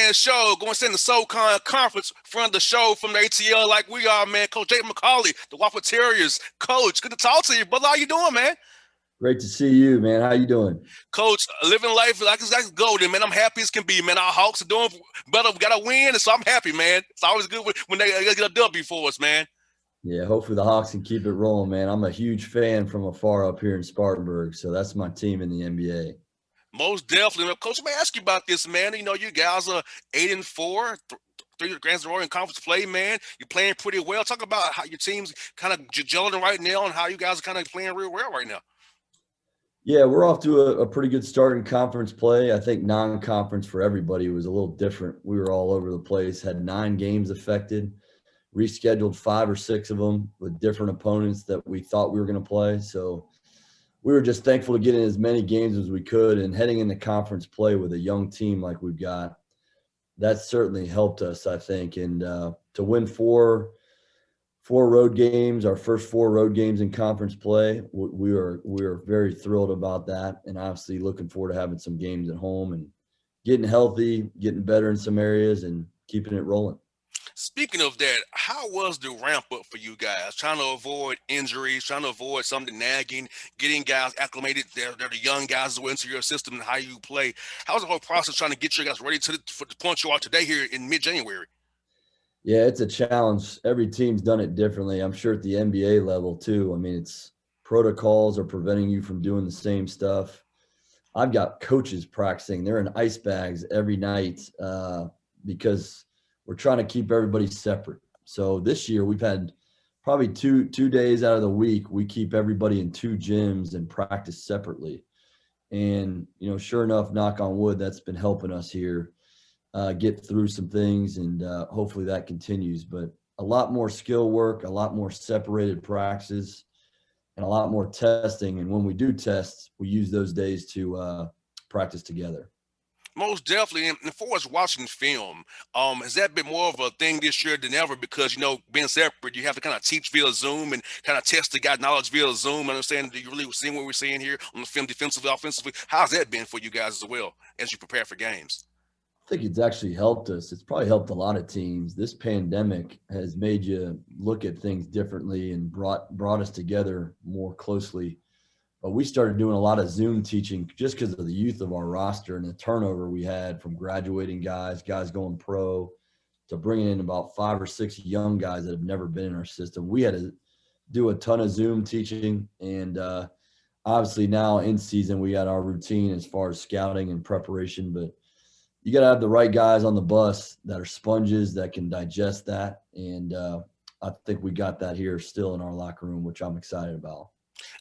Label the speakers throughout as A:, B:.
A: man show. Going to send the SoCon conference front of the show from the ATL like we are, man. Coach Jake McAuley, the Waffle Terriers. Coach, good to talk to you, brother. How you doing, man?
B: Great to see you, man. How you doing?
A: Coach, living life like it's golden, man. I'm happy as can be, man. Our Hawks are doing better. We got to win, and so I'm happy, man. It's always good when they get a W for us, man.
B: Yeah, hopefully the Hawks can keep it rolling, man. I'm a huge fan from afar up here in Spartanburg, so that's my team in the NBA.
A: Most definitely. Coach, let me ask you about this, man. You know, you guys are 8-4, three Grand Roy in conference play, man. You're playing pretty well. Talk about how your team's kind of gelling right now and how you guys are kind of playing real well right now.
B: Yeah, we're off to a pretty good start in conference play. I think non-conference for everybody was a little different. We were all over the place, had 9 games affected, rescheduled 5 or 6 of them with different opponents that we thought we were going to play. So we were just thankful to get in as many games as we could, and heading into conference play with a young team like we've got, that certainly helped us, I think. And to win four road games, our first 4 road games in conference play, we are very thrilled about that, and obviously looking forward to having some games at home and getting healthy, getting better in some areas, and keeping it rolling.
A: Speaking of that, how was the ramp up for you guys? Trying to avoid injuries, trying to avoid something nagging, getting guys acclimated. They're the young guys as well into your system and how you play. How's the whole process trying to get you guys ready for the point you are today here in mid-January?
B: Yeah, it's a challenge. Every team's done it differently. I'm sure at the NBA level too. I mean, it's protocols are preventing you from doing the same stuff. I've got coaches practicing. They're in ice bags every night because we're trying to keep everybody separate. So this year we've had probably two days out of the week, we keep everybody in 2 gyms and practice separately. And, sure enough, knock on wood, that's been helping us here get through some things, and hopefully that continues. But a lot more skill work, a lot more separated practices, and a lot more testing. And when we do test, we use those days to practice together.
A: Most definitely. And for us watching film, has that been more of a thing this year than ever? Because, being separate, you have to kind of teach via Zoom and kind of test the guy knowledge via Zoom. I understand that you really seeing what we're seeing here on the film defensively, offensively. How's that been for you guys as well as you prepare for games?
B: I think it's actually helped us. It's probably helped a lot of teams. This pandemic has made you look at things differently and brought us together more closely. But we started doing a lot of Zoom teaching just because of the youth of our roster and the turnover we had from graduating guys going pro, to bringing in about 5 or 6 young guys that have never been in our system. We had to do a ton of Zoom teaching, and obviously now in season we got our routine as far as scouting and preparation. But you got to have the right guys on the bus that are sponges that can digest that, and I think we got that here still in our locker room, which I'm excited about.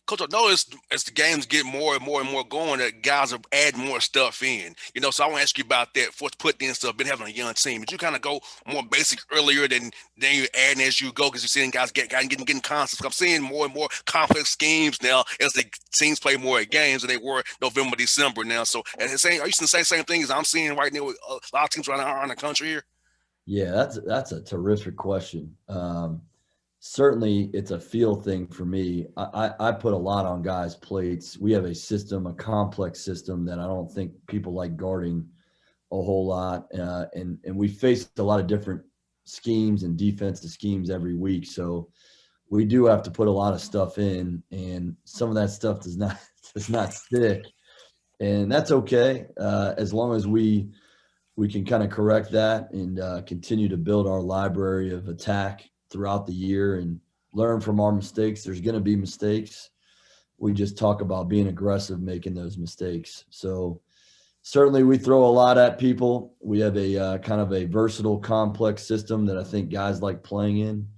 A: Coach, I noticed as the games get more and more and more going, that guys are adding more stuff in. So I want to ask you about that. For putting in stuff, been having a young team. Did you kind of go more basic earlier than you're adding as you go? Because you're seeing guys getting concepts. I'm seeing more and more complex schemes now as the teams play more at games than they were November, December now. So, are you seeing the same thing as I'm seeing right now with a lot of teams around the country here?
B: Yeah, that's a terrific question. Certainly it's a feel thing for me. I put a lot on guys' plates. We have a system, a complex system that I don't think people like guarding a whole lot. And we face a lot of different schemes and defensive schemes every week. So we do have to put a lot of stuff in, and some of that stuff does not stick. And that's okay, as long as we can kind of correct that and continue to build our library of attack throughout the year and learn from our mistakes. There's going to be mistakes. We just talk about being aggressive, making those mistakes. So certainly we throw a lot at people. We have a kind of a versatile, complex system that I think guys like playing in.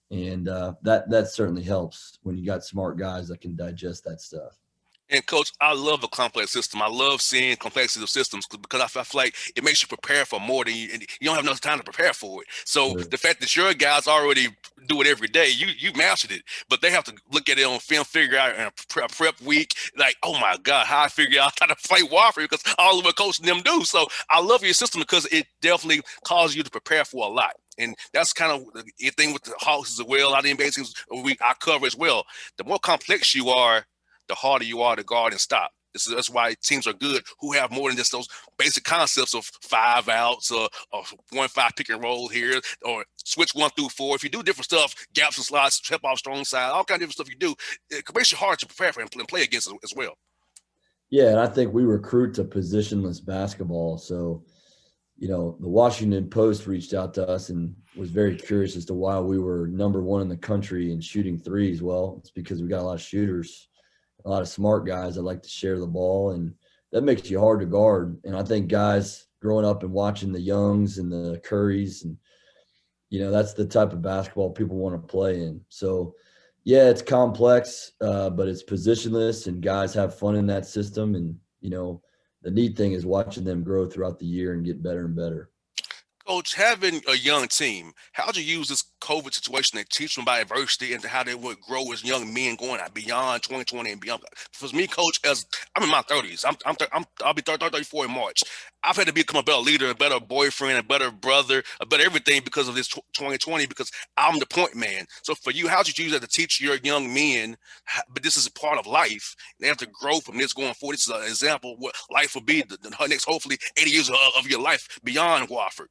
B: And that certainly helps when you got smart guys that can digest that stuff.
A: And coach, I love a complex system. I love seeing complexity of systems because I feel like it makes you prepare for more than and you don't have enough time to prepare for it. So
B: Sure.
A: the fact that your guys already do it every day, you mastered it, but they have to look at it on film, figure out in a prep week, like, oh my God, how I figure out how to play warfare because all of what coach and them do. So I love your system because it definitely causes you to prepare for a lot. And that's kind of the thing with the Hawks as well. A lot of the NBA teams I cover as well. The more complex you are, the harder you are to guard and stop. That's why teams are good who have more than just those basic concepts of 5 outs or 1-5 pick and roll here or switch 1 through 4. If you do different stuff, gaps and slides, step off strong side, all kind of different stuff you do, it makes it hard to prepare for and play against as well.
B: Yeah, and I think we recruit to positionless basketball. So, the Washington Post reached out to us and was very curious as to why we were number one in the country in shooting threes. Well, it's because we got a lot of shooters, a lot of smart guys that like to share the ball, and that makes you hard to guard. And I think guys growing up and watching the Youngs and the Currys, and that's the type of basketball people want to play in. So, yeah, it's complex, but it's positionless, and guys have fun in that system. And the neat thing is watching them grow throughout the year and get better and better.
A: Coach, having a young team, how'd you use this COVID situation to teach them about adversity and how they would grow as young men going out beyond 2020 and beyond? For me, Coach, as I'm in my 30s, I'll be 34 in March. I've had to become a better leader, a better boyfriend, a better brother, a better everything because of this 2020, because I'm the point man. So for you, how'd you use that to teach your young men? But this is a part of life. They have to grow from this going forward. This is an example of what life will be the next, hopefully, 80 years of your life beyond Wofford.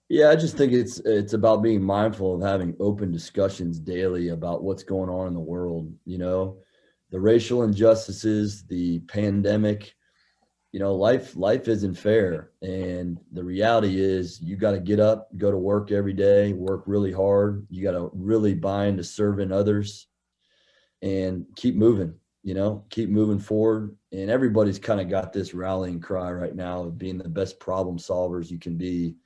B: Yeah, I just think it's about being mindful of having open discussions daily about what's going on in the world. The racial injustices, the pandemic. Life isn't fair, and the reality is you got to get up, go to work every day, work really hard. You got to really buy into serving others, and keep moving. Keep moving forward. And everybody's kind of got this rallying cry right now of being the best problem solvers you can be.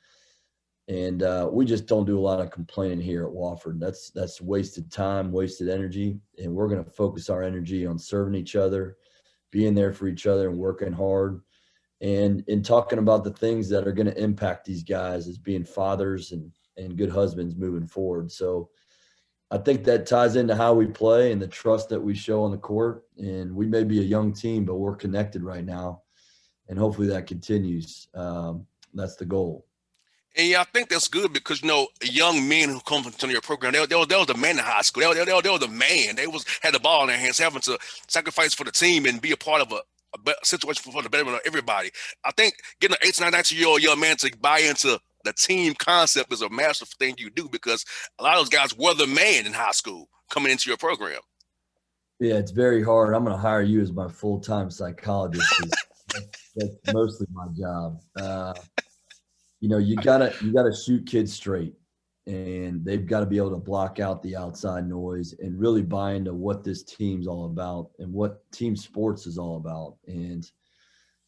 B: And we just don't do a lot of complaining here at Wofford. That's wasted time, wasted energy. And we're going to focus our energy on serving each other, being there for each other, and working hard. And in talking about the things that are going to impact these guys as being fathers and good husbands moving forward. So I think that ties into how we play and the trust that we show on the court. And we may be a young team, but we're connected right now. And hopefully that continues. That's the goal.
A: And yeah, I think that's good because young men who come into your program, they were the man in high school. They were the man. They had the ball in their hands, having to sacrifice for the team and be a part of a situation for the betterment of everybody. I think getting an 18, 19-year-old young man to buy into the team concept is a massive thing you do, because a lot of those guys were the man in high school coming into your program.
B: Yeah, it's very hard. I'm going to hire you as my full-time psychologist. That's mostly my job. You gotta shoot kids straight, and they've got to be able to block out the outside noise and really buy into what this team's all about and what team sports is all about. And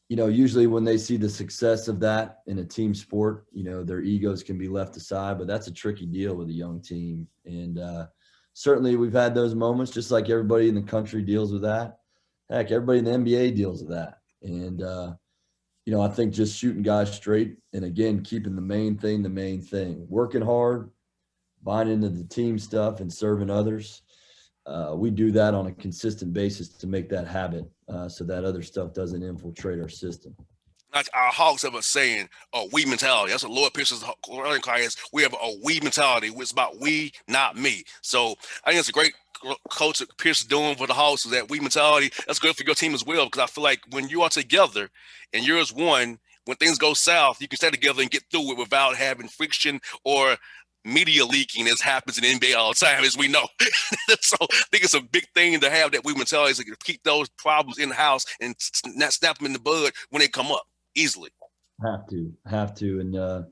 B: usually when they see the success of that in a team sport, their egos can be left aside. But that's a tricky deal with a young team, and certainly we've had those moments, just like everybody in the country deals with that. Heck, everybody in the NBA deals with that, and I think just shooting guys straight, and again, keeping the main thing, working hard, buying into the team stuff and serving others. We do that on a consistent basis to make that habit, so that other stuff doesn't infiltrate our system.
A: Like our Hawks have a saying, we mentality. That's what Lloyd Pierce's learning cry is. We have a we mentality. It's about we, not me. So I think it's a great coach that Pierce is doing for the Hawks, is that we mentality. That's good for your team as well, because I feel like when you are together and you're as one, when things go south, you can stay together and get through it without having friction or media leaking, as happens in the NBA all the time, as we know. So I think it's a big thing to have that we mentality, is to keep those problems in the house and not snap them in the bud when they come up easily.
B: Have to. And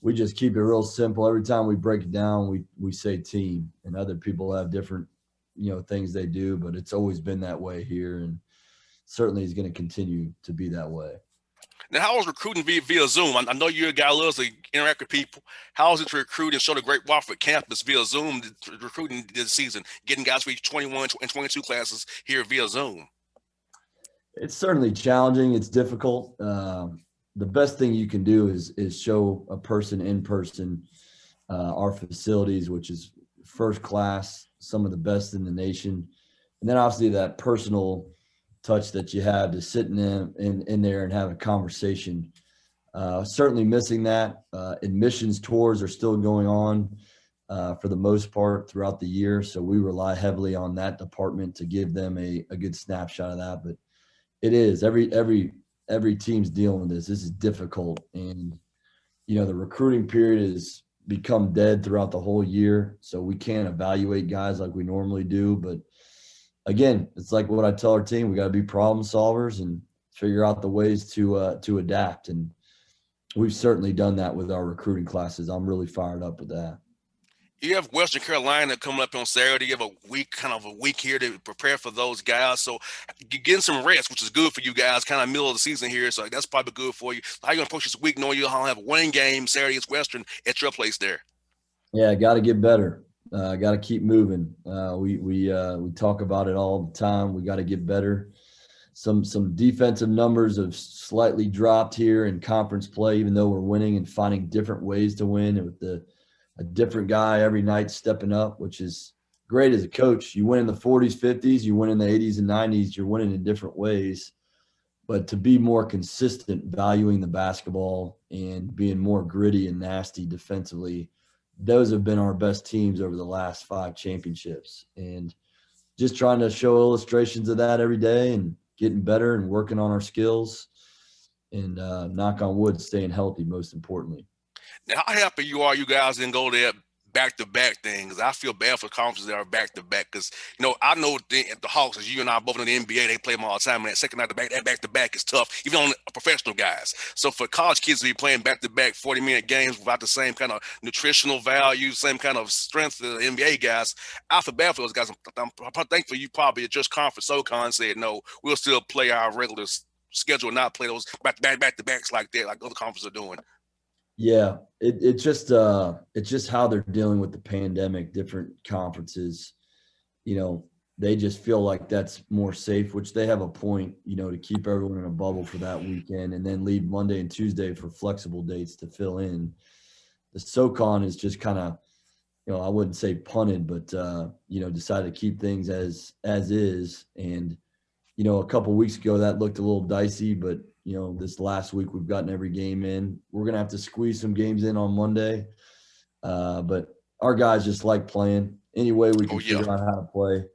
B: we just keep it real simple. Every time we break it down, we say team, and other people have different, things they do, but it's always been that way here, and certainly is going to continue to be that way.
A: Now, how was recruiting via Zoom? I know you're a guy who loves to interact with people. How is it to recruit and show the great Wofford campus via Zoom, recruiting this season, getting guys for each 21 and 22 classes here via Zoom?
B: It's certainly challenging. It's difficult. The best thing you can do is show a person in person our facilities, which is first class, some of the best in the nation. And then obviously that personal touch that you have to sit in there and have a conversation. Certainly missing that. Admissions tours are still going on for the most part throughout the year. So we rely heavily on that department to give them a good snapshot of that. But It is. Every team's dealing with this. This is difficult, and the recruiting period has become dead throughout the whole year, so we can't evaluate guys like we normally do. But again, it's like what I tell our team: we got to be problem solvers and figure out the ways to adapt. And we've certainly done that with our recruiting classes. I'm really fired up with that.
A: You have Western Carolina coming up on Saturday. You have a week here to prepare for those guys. So you're getting some rest, which is good for you guys, kind of middle of the season here. So that's probably good for you. How you going to approach this week knowing you'll have one game Saturday against Western at your place there?
B: Yeah, got to get better. Got to keep moving. We talk about it all the time. We got to get better. Some defensive numbers have slightly dropped here in conference play, even though we're winning and finding different ways to win, and with a different guy every night stepping up, which is great as a coach. You win in the 40s, 50s, you win in the 80s and 90s. You're winning in different ways. But to be more consistent, valuing the basketball and being more gritty and nasty defensively, those have been our best teams over the last 5 championships. And just trying to show illustrations of that every day and getting better and working on our skills and knock on wood, staying healthy, most importantly.
A: Now, how happy you guys didn't go there back-to-back things. I feel bad for conferences that are back-to-back because, I know the Hawks, as you and I both know the NBA, they play them all the time, and that second night that back-to-back is tough, even on professional guys. So for college kids to be playing back-to-back 40-minute games without the same kind of nutritional value, same kind of strength that the NBA guys, I feel bad for those guys. I'm thankful you probably at just conference SoCon said, no, we'll still play our regular schedule and not play those back-to-backs like that, like other conferences are doing.
B: Yeah, it's just how they're dealing with the pandemic. Different conferences, they just feel like that's more safe, which they have a point, to keep everyone in a bubble for that weekend and then leave Monday and Tuesday for flexible dates to fill in. The SoCon is just kind of, I wouldn't say punted, but decided to keep things as is. And a couple of weeks ago that looked a little dicey, but this last week we've gotten every game in. We're going to have to squeeze some games in on Monday. But our guys just like playing. Any way we can figure out how to play,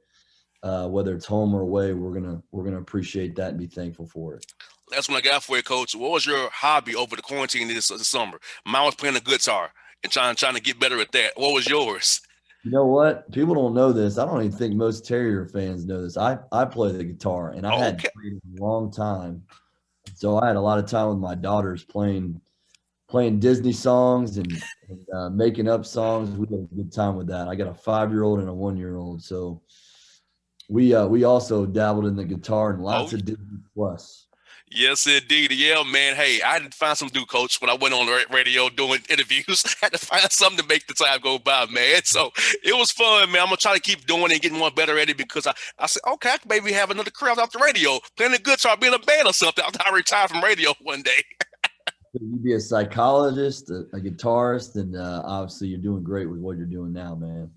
B: whether it's home or away, we're gonna appreciate that and be thankful for it.
A: That's what I got for you, Coach. What was your hobby over the quarantine this summer? Mine was playing the guitar and trying to get better at that. What was yours?
B: You know what? People don't know this. I don't even think most Terrier fans know this. I play the guitar, and I had played a long time. So I had a lot of time with my daughters playing Disney songs and making up songs. We had a good time with that. I got a 5-year-old and a 1-year-old, so we also dabbled in the guitar and lots of Disney Plus.
A: Yes, indeed. Yeah, man. Hey, I had to find something to do, Coach, when I went on the radio doing interviews. I had to find something to make the time go by, man. So it was fun, man. I'm going to try to keep doing it and getting more better at it because I said, okay, I could maybe have another career off the radio, playing the guitar, being a band or something after I retire from radio one day.
B: You'd be a psychologist, a guitarist, and obviously you're doing great with what you're doing now, man.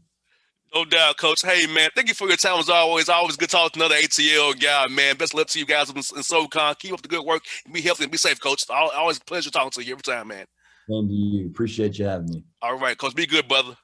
A: No doubt, Coach. Hey, man, thank you for your time as always. Always good talking to another ATL guy, man. Best of luck to you guys in SoCon. Keep up the good work. Be healthy and be safe, Coach. Always a pleasure talking to you every time, man.
B: Same to you. Appreciate you having me.
A: All right, Coach. Be good, brother.